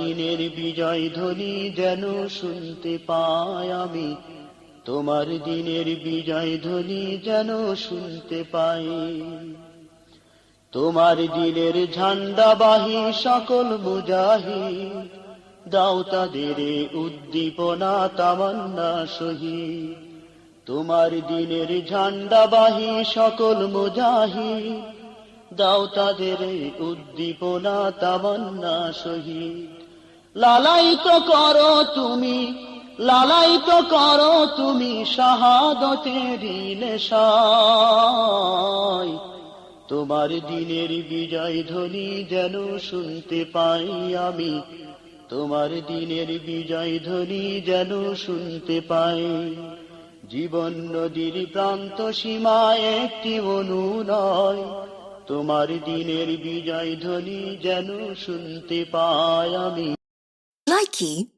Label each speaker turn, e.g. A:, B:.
A: দিনের বিজয় ধ্বনি যেন শুনতে পাই আমি, তোমার দিনের বিজয় ধ্বনি যেন শুনতে পাই। তোমার দিনের ঝান্ডাবাহী সকল মুজাহিদ, দাও তাদের উদ্দীপনা তামান্না শহীদ। তোমার দিনের ঝান্ডাবাহী সকল মুজাহিদ, দাও তাদের উদ্দীপনা তামান্না শহীদ। লালায়িত করো তুমি, লালায়িত করো তুমি শাহাদতের নেশায়, তোমার দিনের বিজয় ধ্বনি যেন শুনতে পাই আমি, তোমার দিনের বিজয় ধ্বনি যেন শুনতে পাই। জীবন নদীর প্রান্ত সীমায় একটি অনুনয়, তোমার দিনের বিজয় ধ্বনি যেন শুনতে পাই আমি।
B: Likey